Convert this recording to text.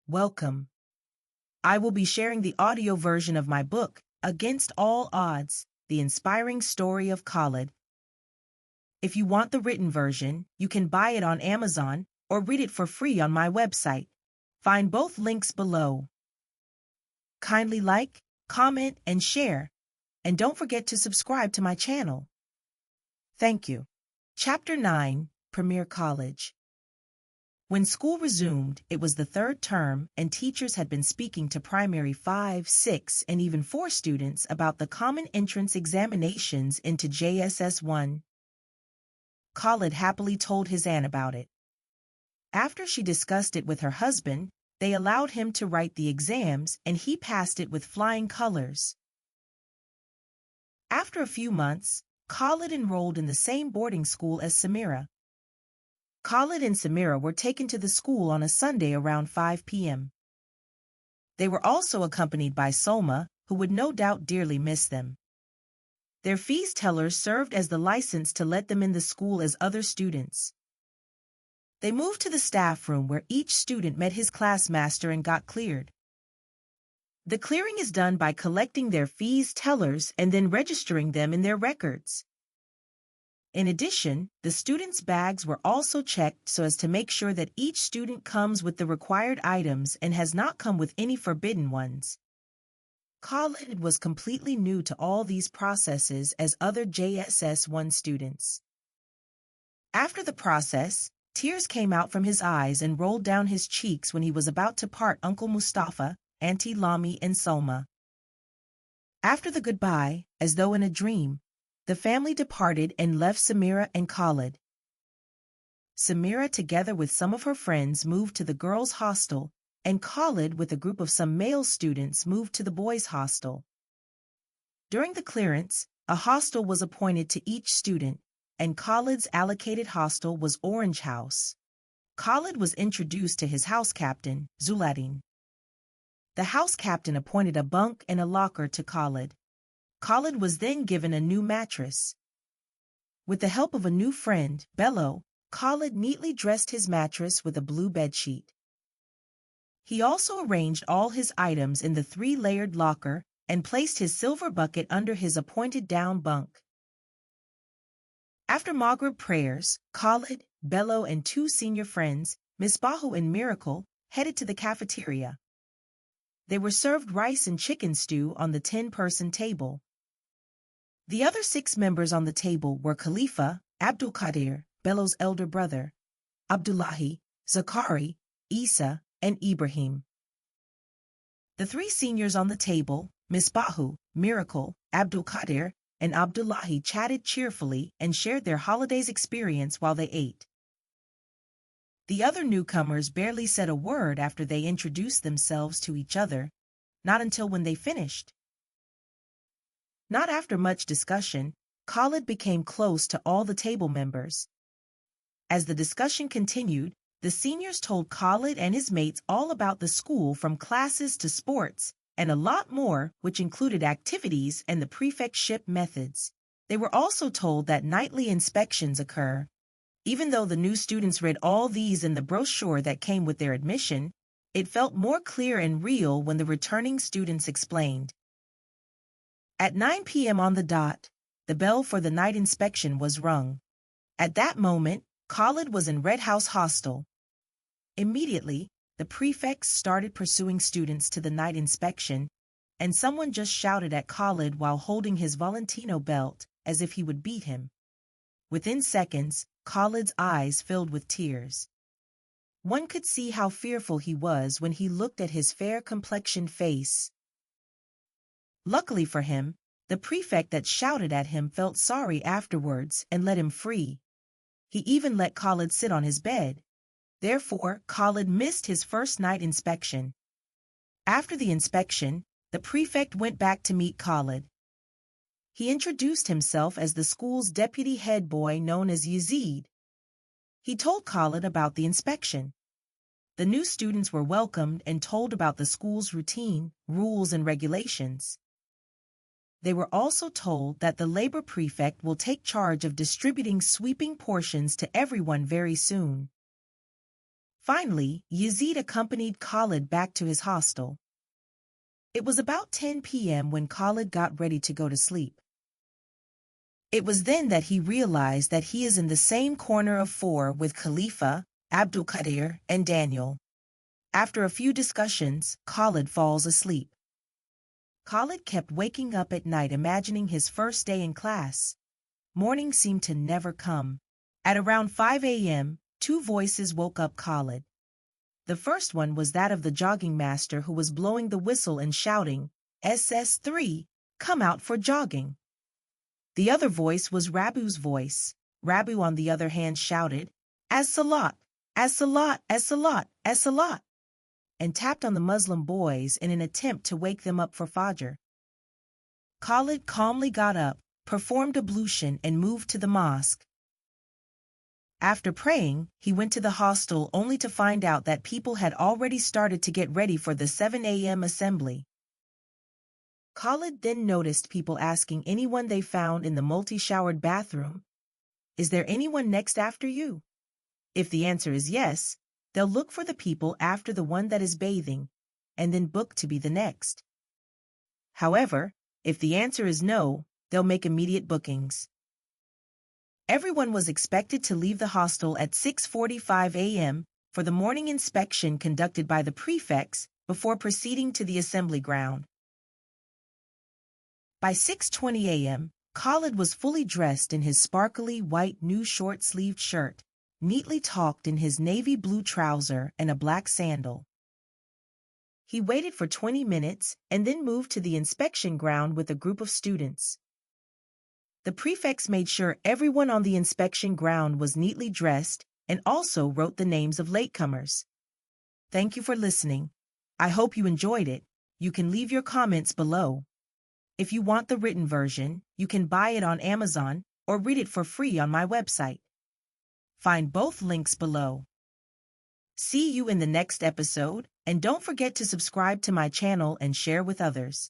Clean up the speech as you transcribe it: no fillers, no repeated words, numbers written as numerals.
Welcome. I will be sharing the audio version of my book, Against All Odds, The Inspiring Story of Khalid. If you want the written version, you can buy it on Amazon or read it for free on my website. Find both links below. Kindly like, comment, and share. And don't forget to subscribe to my channel. Thank you. Chapter 9, Premier College. When school resumed, it was the third term and teachers had been speaking to primary 5, 6, and even 4 students about the common entrance examinations into JSS 1. Khalid happily told his aunt about it. After she discussed it with her husband, they allowed him to write the exams and he passed it with flying colors. After a few months, Khalid enrolled in the same boarding school as Samira. Khalid and Samira were taken to the school on a Sunday around 5 p.m. They were also accompanied by Solma, who would no doubt dearly miss them. Their fees tellers served as the license to let them in the school as other students. They moved to the staff room where each student met his class master and got cleared. The clearing is done by collecting their fees tellers and then registering them in their records. In addition, the students' bags were also checked so as to make sure that each student comes with the required items and has not come with any forbidden ones. Khalid was completely new to all these processes as other JSS 1 students. After the process, tears came out from his eyes and rolled down his cheeks when he was about to part Uncle Mustafa, Auntie Lami, and Solma. After the goodbye, as though in a dream, the family departed and left Samira and Khalid. Samira, together with some of her friends, moved to the girls' hostel, and Khalid, with a group of some male students, moved to the boys' hostel. During the clearance, a hostel was appointed to each student, and Khalid's allocated hostel was Orange House. Khalid was introduced to his house captain, Sultan. The house captain appointed a bunk and a locker to Khalid. Khalid was then given a new mattress. With the help of a new friend, Bello, Khalid neatly dressed his mattress with a blue bedsheet. He also arranged all his items in the 3-layered locker and placed his silver bucket under his appointed down bunk. After Maghrib prayers, Khalid, Bello, and 2 senior friends, Misbahu and Miracle, headed to the cafeteria. They were served rice and chicken stew on the 10-person table. The other 6 members on the table were Khalifa, Abdul Qadir, Bello's elder brother, Abdullahi, Zakari, Isa, and Ibrahim. The 3 seniors on the table, Misbahu, Miracle, Abdul Qadir, and Abdullahi, chatted cheerfully and shared their holiday's experience while they ate. The other newcomers barely said a word after they introduced themselves to each other, not until when they finished. Not after much discussion, Khalid became close to all the table members. As the discussion continued, the seniors told Khalid and his mates all about the school, from classes to sports, and a lot more, which included activities and the prefectship methods. They were also told that nightly inspections occur. Even though the new students read all these in the brochure that came with their admission, it felt more clear and real when the returning students explained. At 9 p.m. on the dot, the bell for the night inspection was rung. At that moment, Khalid was in Red House Hostel. Immediately, the prefects started pursuing students to the night inspection, and someone just shouted at Khalid while holding his Valentino belt as if he would beat him. Within seconds, Khalid's eyes filled with tears. One could see how fearful he was when he looked at his fair-complexioned face. Luckily for him, the prefect that shouted at him felt sorry afterwards and let him free. He even let Khalid sit on his bed. Therefore, Khalid missed his first night inspection. After the inspection, the prefect went back to meet Khalid. He introduced himself as the school's deputy head boy known as Yazid. He told Khalid about the inspection. The new students were welcomed and told about the school's routine, rules, and regulations. They were also told that the labor prefect will take charge of distributing sweeping portions to everyone very soon. Finally, Yazid accompanied Khalid back to his hostel. It was about 10 p.m. when Khalid got ready to go to sleep. It was then that he realized that he is in the same corner of four with Khalifa, Abdul Qadir, and Daniel. After a few discussions, Khalid falls asleep. Khalid kept waking up at night imagining his first day in class. Morning seemed to never come. At around 5 a.m., two voices woke up Khalid. The first one was that of the jogging master who was blowing the whistle and shouting, SS3, come out for jogging. The other voice was Rabu's voice. Rabu, on the other hand, shouted, As-salat, as-salat, as-salat, as-salat, and tapped on the Muslim boys in an attempt to wake them up for Fajr. Khalid calmly got up, performed ablution, and moved to the mosque. After praying, he went to the hostel only to find out that people had already started to get ready for the 7 a.m. assembly. Khalid then noticed people asking anyone they found in the multi-showered bathroom, Is there anyone next after you? If the answer is yes, they'll look for the people after the one that is bathing, and then book to be the next. However, if the answer is no, they'll make immediate bookings. Everyone was expected to leave the hostel at 6:45 a.m. for the morning inspection conducted by the prefects before proceeding to the assembly ground. By 6:20 a.m., Khalid was fully dressed in his sparkly white new short-sleeved shirt, neatly tucked in his navy blue trouser and a black sandal. He waited for 20 minutes and then moved to the inspection ground with a group of students. The prefects made sure everyone on the inspection ground was neatly dressed and also wrote the names of latecomers. Thank you for listening. I hope you enjoyed it. You can leave your comments below. If you want the written version, you can buy it on Amazon or read it for free on my website. Find both links below. See you in the next episode, and don't forget to subscribe to my channel and share with others.